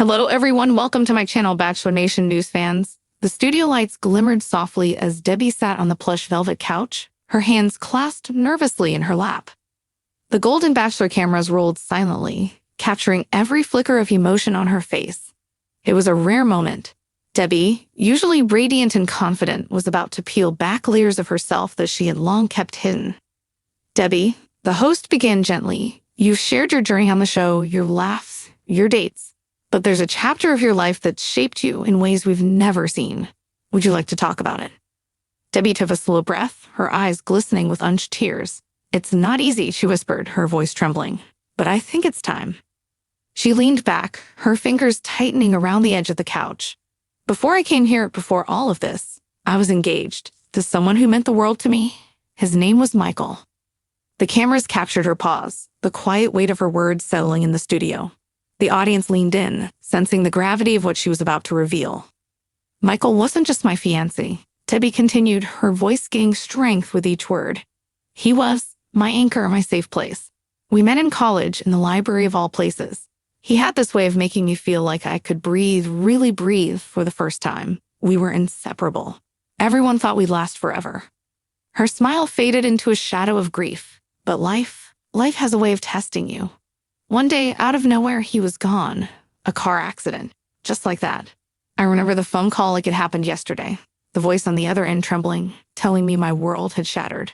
Hello, everyone. Welcome to my channel, Bachelor Nation news fans. The studio lights glimmered softly as Debbie sat on the plush velvet couch, her hands clasped nervously in her lap. The Golden Bachelor cameras rolled silently, capturing every flicker of emotion on her face. It was a rare moment. Debbie, usually radiant and confident, was about to peel back layers of herself that she had long kept hidden. "Debbie," the host began gently, "you've shared your journey on the show, your laughs, your dates. But there's a chapter of your life that shaped you in ways we've never seen. Would you like to talk about it?" Debbie took a slow breath, her eyes glistening with unshed tears. "It's not easy," she whispered, her voice trembling. "But I think it's time." She leaned back, her fingers tightening around the edge of the couch. "Before I came here, before all of this, I was engaged to someone who meant the world to me. His name was Michael." The cameras captured her pause, the quiet weight of her words settling in the studio. The audience leaned in, sensing the gravity of what she was about to reveal. "Michael wasn't just my fiancé," Debbie continued, her voice gaining strength with each word. "He was my anchor, my safe place. We met in college, in the library of all places. He had this way of making me feel like I could breathe, really breathe, for the first time. We were inseparable. Everyone thought we'd last forever." Her smile faded into a shadow of grief. But life has a way of testing you. One day, out of nowhere, he was gone. A car accident. Just like that. I remember the phone call like it happened yesterday, the voice on the other end trembling, telling me my world had shattered.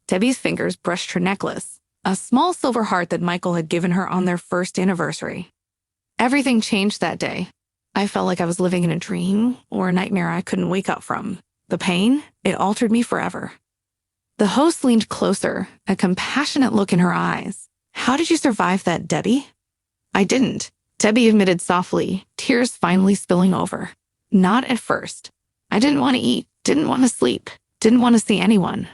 Debbie's fingers brushed her necklace, a small silver heart that Michael had given her on their first anniversary. Everything changed that day. I felt like I was living in a dream or a nightmare I couldn't wake up from. The pain, it altered me forever. The host leaned closer, a compassionate look in her eyes. "How did you survive that, Debbie?" "I didn't," Debbie admitted softly, tears finally spilling over. "Not at first. I didn't want to eat, didn't want to sleep, didn't want to see anyone.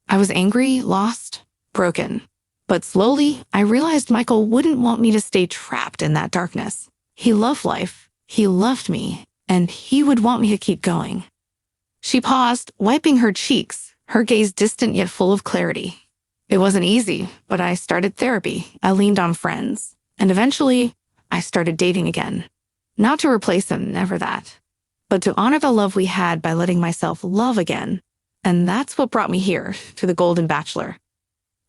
I was angry, lost, broken. But slowly, I realized Michael wouldn't want me to stay trapped in that darkness. He loved life, he loved me, and he would want me to keep going." She paused, wiping her cheeks, her gaze distant yet full of clarity. "It wasn't easy, but I started therapy. I leaned on friends. And eventually, I started dating again. Not to replace him, never that. But to honor the love we had by letting myself love again. And that's what brought me here, to the Golden Bachelor."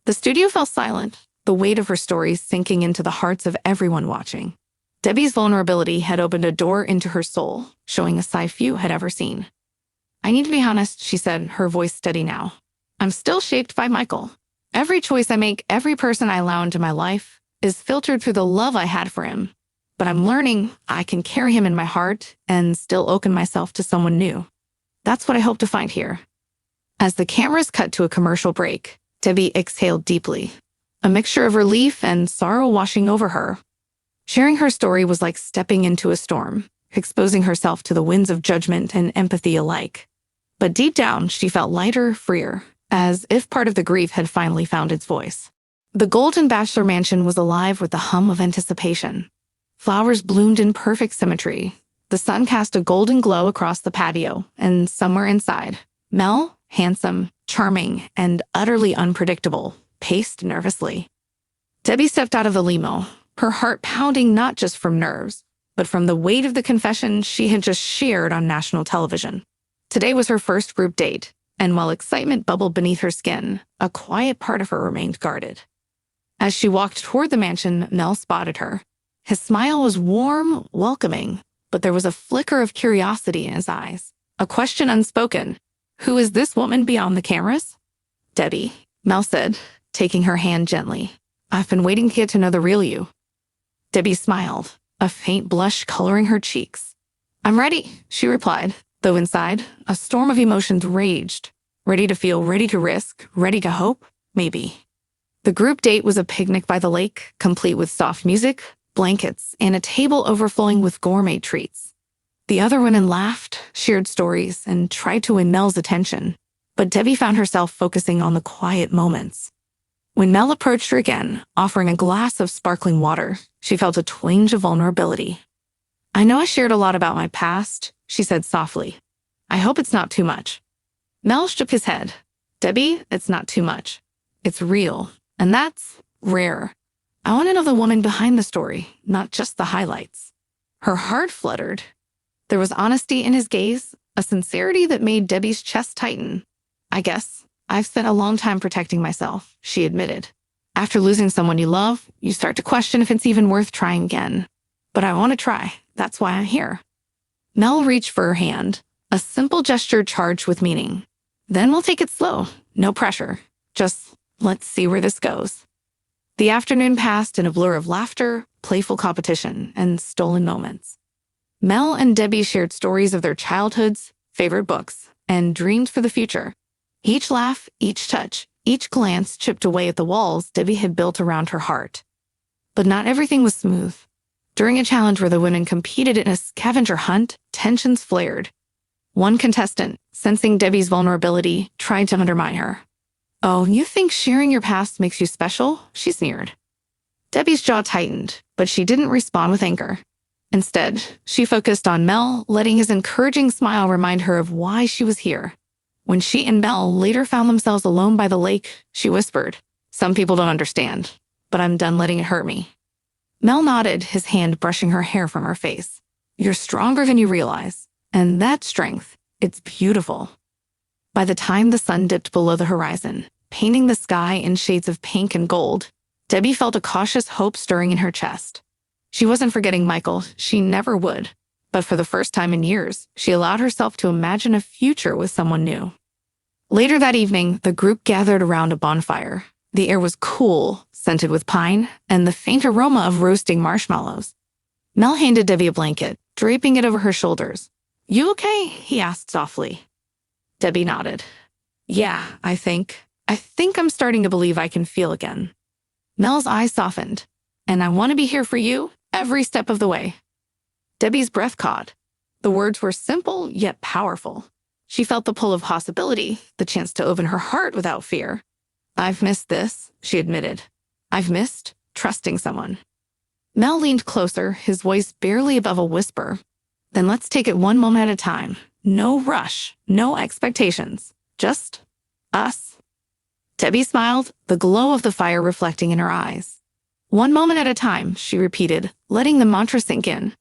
The studio fell silent, the weight of her story sinking into the hearts of everyone watching. Debbie's vulnerability had opened a door into her soul, showing a side few had ever seen. "I need to be honest," she said, her voice steady now. "I'm still shaped by Michael. Every choice I make, every person I allow into my life, is filtered through the love I had for him. But I'm learning I can carry him in my heart and still open myself to someone new. That's what I hope to find here." As the cameras cut to a commercial break, Debbie exhaled deeply, a mixture of relief and sorrow washing over her. Sharing her story was like stepping into a storm, exposing herself to the winds of judgment and empathy alike. But deep down, she felt lighter, freer, as if part of the grief had finally found its voice. The Golden Bachelor mansion was alive with the hum of anticipation. Flowers bloomed in perfect symmetry. The sun cast a golden glow across the patio, and somewhere inside, Mel, handsome, charming, and utterly unpredictable, paced nervously. Debbie stepped out of the limo, her heart pounding not just from nerves, but from the weight of the confession she had just shared on national television. Today was her first group date, and while excitement bubbled beneath her skin, a quiet part of her remained guarded. As she walked toward the mansion, Mel spotted her. His smile was warm, welcoming, but there was a flicker of curiosity in his eyes, a question unspoken. "Who is this woman beyond the cameras?" "Debbie," Mel said, taking her hand gently. "I've been waiting to get to know the real you." Debbie smiled, a faint blush coloring her cheeks. "I'm ready," she replied, though inside, a storm of emotions raged. Ready to feel, ready to risk, ready to hope? Maybe. The group date was a picnic by the lake, complete with soft music, blankets, and a table overflowing with gourmet treats. The other women laughed, shared stories, and tried to win Mel's attention. But Debbie found herself focusing on the quiet moments. When Mel approached her again, offering a glass of sparkling water, she felt a twinge of vulnerability. "I know I shared a lot about my past," she said softly. "I hope it's not too much." Mel shook his head. "Debbie, it's not too much. It's real, and that's rare. I want to know the woman behind the story, not just the highlights." Her heart fluttered. There was honesty in his gaze, a sincerity that made Debbie's chest tighten. I guess I've spent a long time protecting myself, she admitted. After losing someone you love, you start to question if it's even worth trying again. But I want to try. That's why I'm here. Mel reached for her hand, a simple gesture charged with meaning. Then we'll take it slow. No pressure. Just let's see where this goes. The afternoon passed in a blur of laughter, playful competition, and stolen moments. Mel and Debbie shared stories of their childhoods, favorite books, and dreams for the future. Each laugh, each touch, each glance chipped away at the walls Debbie had built around her heart. But not everything was smooth. During a challenge where the women competed in a scavenger hunt, tensions flared. One contestant, sensing Debbie's vulnerability, tried to undermine her. "Oh, you think sharing your past makes you special?" she sneered. Debbie's jaw tightened, but she didn't respond with anger. Instead, she focused on Mel, letting his encouraging smile remind her of why she was here. When she and Mel later found themselves alone by the lake, she whispered, "Some people don't understand, but I'm done letting it hurt me." Mel nodded, his hand brushing her hair from her face. "You're stronger than you realize, and that strength, it's beautiful." By the time the sun dipped below the horizon, painting the sky in shades of pink and gold, Debbie felt a cautious hope stirring in her chest. She wasn't forgetting Michael, she never would. But for the first time in years, she allowed herself to imagine a future with someone new. Later that evening, the group gathered around a bonfire. The air was cool, scented with pine, and the faint aroma of roasting marshmallows. Mel handed Debbie a blanket, draping it over her shoulders. "You okay?" he asked softly. Debbie nodded. "Yeah, I think I'm starting to believe I can feel again." Mel's eyes softened. "And I want to be here for you every step of the way." Debbie's breath caught. The words were simple yet powerful. She felt the pull of possibility, the chance to open her heart without fear. "I've missed this," she admitted. "I've missed trusting someone." Mel leaned closer, his voice barely above a whisper. "Then let's take it one moment at a time. No rush, no expectations. Just us." Debbie smiled, the glow of the fire reflecting in her eyes. "One moment at a time," she repeated, letting the mantra sink in.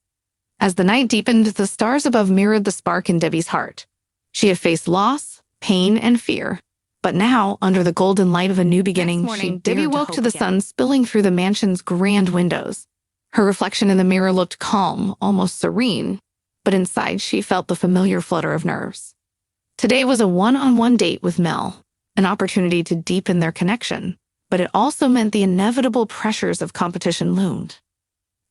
As the night deepened, the stars above mirrored the spark in Debbie's heart. She had faced loss, pain, and fear. But now, under the golden light of a new beginning, Debbie woke to the sun spilling through the mansion's grand windows. Her reflection in the mirror looked calm, almost serene, but inside she felt the familiar flutter of nerves. Today was a one-on-one date with Mel, an opportunity to deepen their connection, but it also meant the inevitable pressures of competition loomed.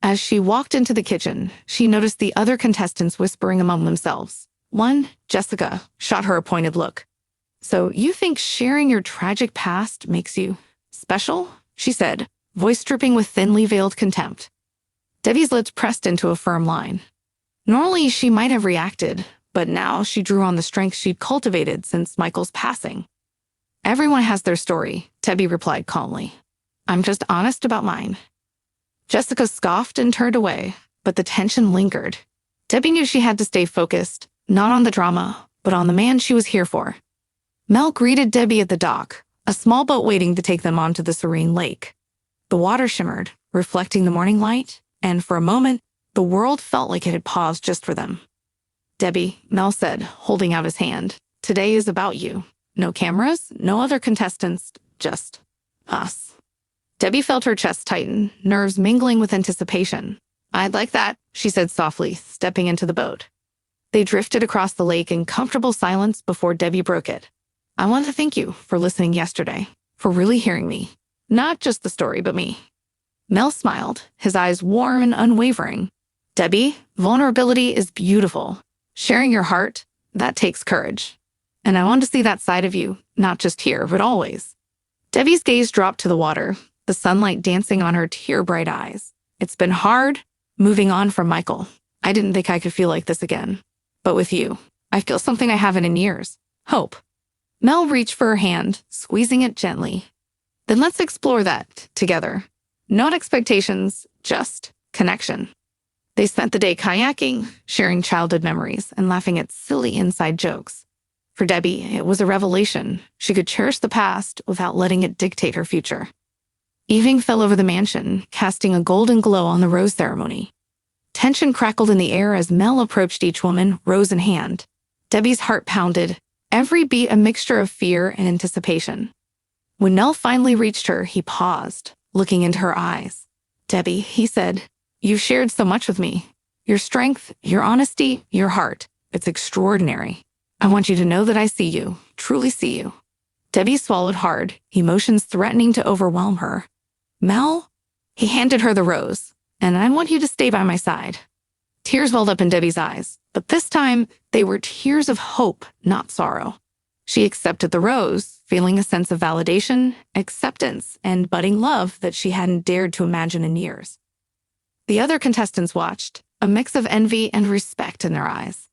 As she walked into the kitchen, she noticed the other contestants whispering among themselves. One, Jessica, shot her a pointed look. "So you think sharing your tragic past makes you special?" she said, voice dripping with thinly veiled contempt. Debbie's lips pressed into a firm line. Normally, she might have reacted, but now she drew on the strength she'd cultivated since Michael's passing. "Everyone has their story," Debbie replied calmly. "I'm just honest about mine." Jessica scoffed and turned away, but the tension lingered. Debbie knew she had to stay focused, not on the drama, but on the man she was here for. Mel greeted Debbie at the dock, a small boat waiting to take them onto the serene lake. The water shimmered, reflecting the morning light, and for a moment, the world felt like it had paused just for them. "Debbie," Mel said, holding out his hand, "today is about you. No cameras, no other contestants, just us." Debbie felt her chest tighten, nerves mingling with anticipation. "I'd like that," she said softly, stepping into the boat. They drifted across the lake in comfortable silence before Debbie broke it. "I want to thank you for listening yesterday, for really hearing me. Not just the story, but me." Mel smiled, his eyes warm and unwavering. "Debbie, vulnerability is beautiful. Sharing your heart, that takes courage. And I want to see that side of you, not just here, but always." Debbie's gaze dropped to the water, the sunlight dancing on her tear-bright eyes. "It's been hard, moving on from Michael. I didn't think I could feel like this again. But with you, I feel something I haven't in years. Hope." Mel reached for her hand, squeezing it gently. "Then let's explore that together. Not expectations, just connection." They spent the day kayaking, sharing childhood memories, and laughing at silly inside jokes. For Debbie, it was a revelation. She could cherish the past without letting it dictate her future. Evening fell over the mansion, casting a golden glow on the rose ceremony. Tension crackled in the air as Mel approached each woman, rose in hand. Debbie's heart pounded, every beat a mixture of fear and anticipation. When Mel finally reached her, he paused, looking into her eyes. "Debbie," he said, "you've shared so much with me. Your strength, your honesty, your heart. It's extraordinary. I want you to know that I see you, truly see you." Debbie swallowed hard, emotions threatening to overwhelm her. "Mel?" He handed her the rose. "And I want you to stay by my side." Tears welled up in Debbie's eyes, but this time they were tears of hope, not sorrow. She accepted the rose, feeling a sense of validation, acceptance, and budding love that she hadn't dared to imagine in years. The other contestants watched, a mix of envy and respect in their eyes.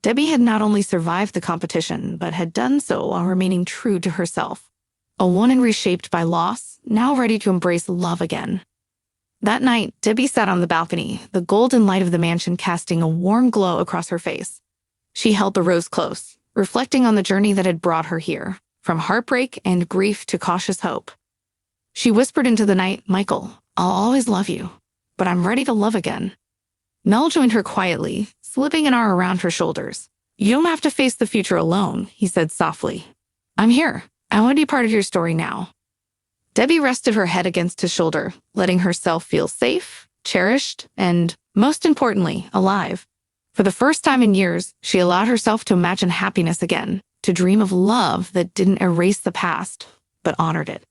Debbie had not only survived the competition, but had done so while remaining true to herself. A woman reshaped by loss, now ready to embrace love again. That night, Debbie sat on the balcony, the golden light of the mansion casting a warm glow across her face. She held the rose close, reflecting on the journey that had brought her here, from heartbreak and grief to cautious hope. She whispered into the night, "Michael, I'll always love you, but I'm ready to love again." Mel joined her quietly, slipping an arm around her shoulders. "You don't have to face the future alone," he said softly. "I'm here. I want to be part of your story now." Debbie rested her head against his shoulder, letting herself feel safe, cherished, and, most importantly, alive. For the first time in years, she allowed herself to imagine happiness again, to dream of love that didn't erase the past, but honored it.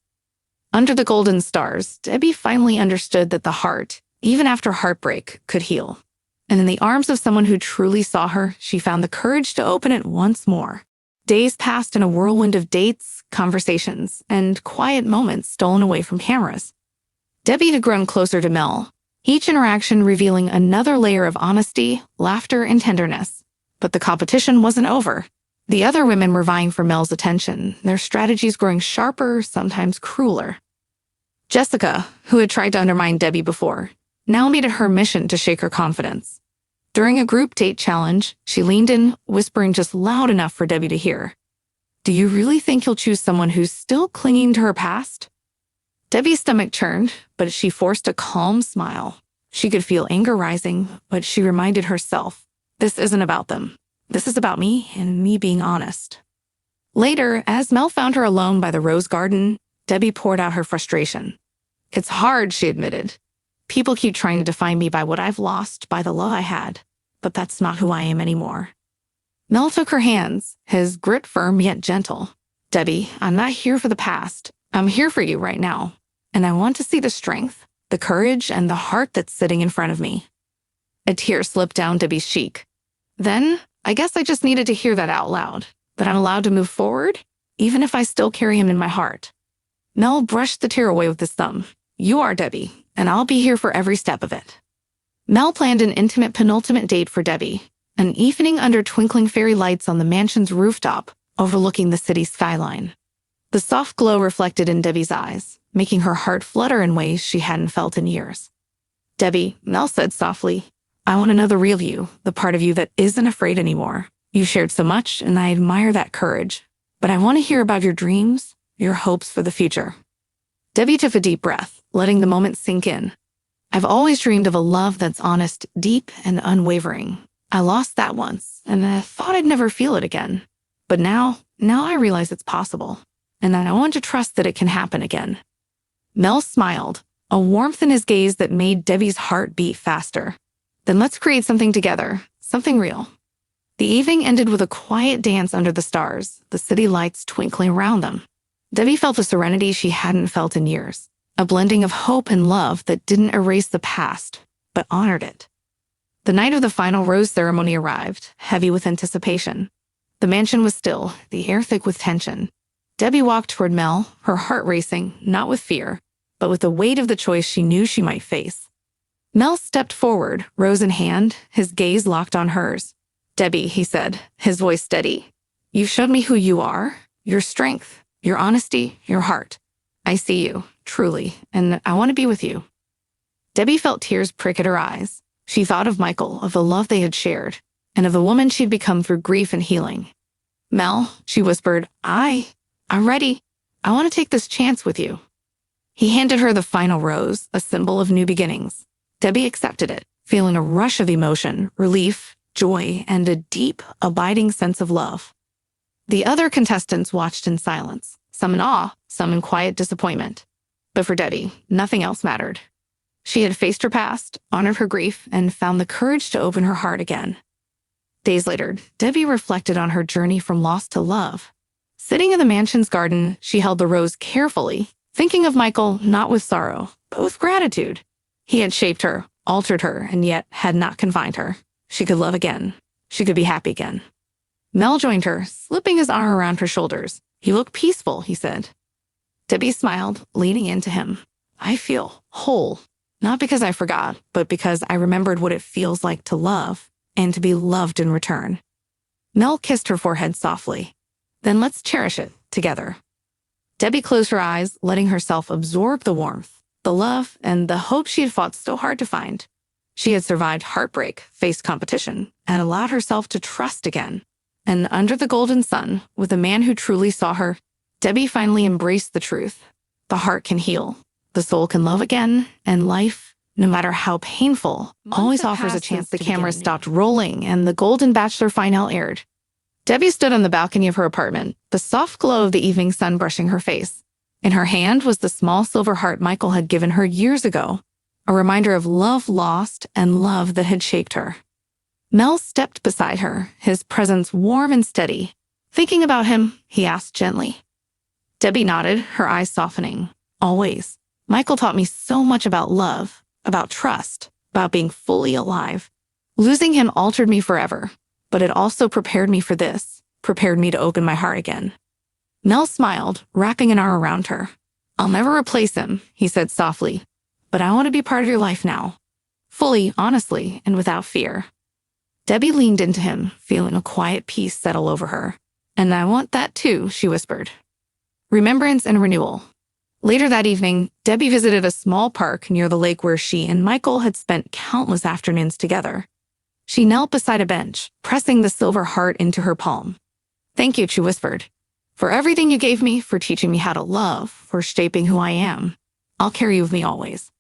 Under the golden stars, Debbie finally understood that the heart, even after heartbreak, could heal. And in the arms of someone who truly saw her, she found the courage to open it once more. Days passed in a whirlwind of dates, conversations, and quiet moments stolen away from cameras. Debbie had grown closer to Mel, each interaction revealing another layer of honesty, laughter, and tenderness. But the competition wasn't over. The other women were vying for Mel's attention, their strategies growing sharper, sometimes crueler. Jessica, who had tried to undermine Debbie before, now made it her mission to shake her confidence. During a group date challenge, she leaned in, whispering just loud enough for Debbie to hear. "Do you really think you'll choose someone who's still clinging to her past?" Debbie's stomach churned, but she forced a calm smile. She could feel anger rising, but she reminded herself, "This isn't about them. This is about me and me being honest." Later, as Mel found her alone by the rose garden, Debbie poured out her frustration. "It's hard," she admitted. "People keep trying to define me by what I've lost, by the love I had. But that's not who I am anymore." Mel took her hands, his grit firm yet gentle. "Debbie, I'm not here for the past. I'm here for you right now. And I want to see the strength, the courage, and the heart that's sitting in front of me." A tear slipped down Debbie's cheek. "Then, I guess I just needed to hear that out loud, that I'm allowed to move forward, even if I still carry him in my heart." Mel brushed the tear away with his thumb. "You are, Debbie, and I'll be here for every step of it." Mel planned an intimate penultimate date for Debbie, an evening under twinkling fairy lights on the mansion's rooftop, overlooking the city skyline. The soft glow reflected in Debbie's eyes, making her heart flutter in ways she hadn't felt in years. "Debbie," Mel said softly, "I want to know the real you, the part of you that isn't afraid anymore. You shared so much, and I admire that courage. But I want to hear about your dreams, your hopes for the future." Debbie took a deep breath, letting the moment sink in. "I've always dreamed of a love that's honest, deep, and unwavering. I lost that once, and I thought I'd never feel it again. But now I realize it's possible, and I want to trust that it can happen again." Mel smiled, a warmth in his gaze that made Debbie's heart beat faster. "Then let's create something together, something real." The evening ended with a quiet dance under the stars, the city lights twinkling around them. Debbie felt a serenity she hadn't felt in years. A blending of hope and love that didn't erase the past, but honored it. The night of the final rose ceremony arrived, heavy with anticipation. The mansion was still, the air thick with tension. Debbie walked toward Mel, her heart racing, not with fear, but with the weight of the choice she knew she might face. Mel stepped forward, rose in hand, his gaze locked on hers. "Debbie," he said, his voice steady, "you've showed me who you are, your strength, your honesty, your heart. I see you, truly, and I want to be with you." Debbie felt tears prick at her eyes. She thought of Michael, of the love they had shared, and of the woman she'd become through grief and healing. "Mel," she whispered, I'm ready. I want to take this chance with you." He handed her the final rose, a symbol of new beginnings. Debbie accepted it, feeling a rush of emotion, relief, joy, and a deep, abiding sense of love. The other contestants watched in silence, some in awe, some in quiet disappointment. But for Debbie, nothing else mattered. She had faced her past, honored her grief, and found the courage to open her heart again. Days later, Debbie reflected on her journey from loss to love. Sitting in the mansion's garden, she held the rose carefully, thinking of Michael not with sorrow, but with gratitude. He had shaped her, altered her, and yet had not confined her. She could love again. She could be happy again. Mel joined her, slipping his arm around her shoulders. "You look peaceful," he said. Debbie smiled, leaning into him. "I feel whole, not because I forgot, but because I remembered what it feels like to love and to be loved in return." Mel kissed her forehead softly. "Then let's cherish it together." Debbie closed her eyes, letting herself absorb the warmth, the love, and the hope she had fought so hard to find. She had survived heartbreak, faced competition, and allowed herself to trust again. And under the golden sun, with a man who truly saw her, Debbie finally embraced the truth. The heart can heal, the soul can love again, and life, no matter how painful, always offers a chance. The camera stopped rolling, and the Golden Bachelor finale aired. Debbie stood on the balcony of her apartment, the soft glow of the evening sun brushing her face. In her hand was the small silver heart Michael had given her years ago, a reminder of love lost and love that had shaped her. Mel stepped beside her, his presence warm and steady. "Thinking about him?" he asked gently. Debbie nodded, her eyes softening. "Always. Michael taught me so much about love, about trust, about being fully alive. Losing him altered me forever, but it also prepared me for this, prepared me to open my heart again." Mel smiled, wrapping an arm around her. "I'll never replace him," he said softly, "but I want to be part of your life now. Fully, honestly, and without fear." Debbie leaned into him, feeling a quiet peace settle over her. "And I want that too," she whispered. Remembrance and renewal. Later that evening, Debbie visited a small park near the lake where she and Michael had spent countless afternoons together. She knelt beside a bench, pressing the silver heart into her palm. "Thank you," she whispered, "for everything you gave me, for teaching me how to love, for shaping who I am. I'll carry you with me always."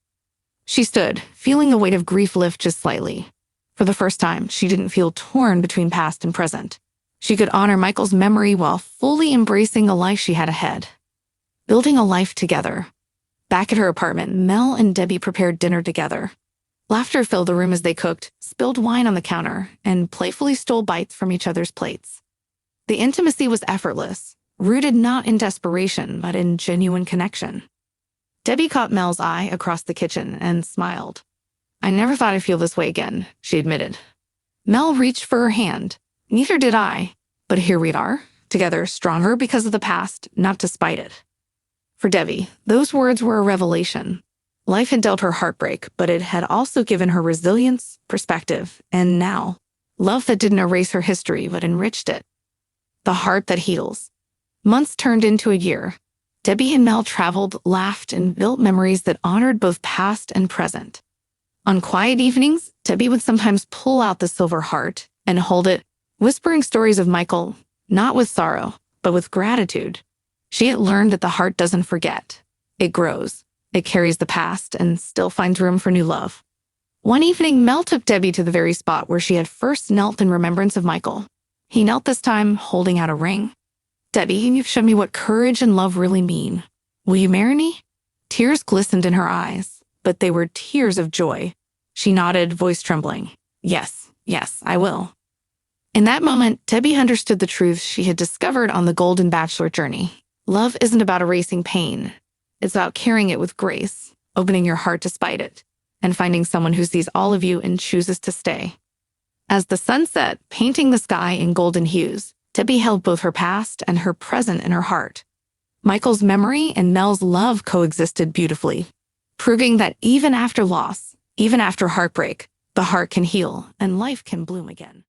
She stood, feeling the weight of grief lift just slightly. For the first time, she didn't feel torn between past and present. She could honor Michael's memory while fully embracing the life she had ahead. Building a life together. Back at her apartment, Mel and Debbie prepared dinner together. Laughter filled the room as they cooked, spilled wine on the counter, and playfully stole bites from each other's plates. The intimacy was effortless, rooted not in desperation, but in genuine connection. Debbie caught Mel's eye across the kitchen and smiled. "I never thought I'd feel this way again," she admitted. Mel reached for her hand. "Neither did I. But here we are, together, stronger because of the past, not despite it." For Debbie, those words were a revelation. Life had dealt her heartbreak, but it had also given her resilience, perspective, and now, love that didn't erase her history but enriched it. The heart that heals. Months turned into a year. Debbie and Mel traveled, laughed, and built memories that honored both past and present. On quiet evenings, Debbie would sometimes pull out the silver heart and hold it, whispering stories of Michael, not with sorrow, but with gratitude. She had learned that the heart doesn't forget. It grows. It carries the past and still finds room for new love. One evening, Mel took Debbie to the very spot where she had first knelt in remembrance of Michael. He knelt this time, holding out a ring. "Debbie, you've shown me what courage and love really mean. Will you marry me?" Tears glistened in her eyes, but they were tears of joy. She nodded, voice trembling. "Yes, yes, I will." In that moment, Debbie understood the truths she had discovered on the Golden Bachelor journey. Love isn't about erasing pain. It's about carrying it with grace, opening your heart despite it, and finding someone who sees all of you and chooses to stay. As the sun set, painting the sky in golden hues, Debbie held both her past and her present in her heart. Michael's memory and Mel's love coexisted beautifully, proving that even after loss, even after heartbreak, the heart can heal and life can bloom again.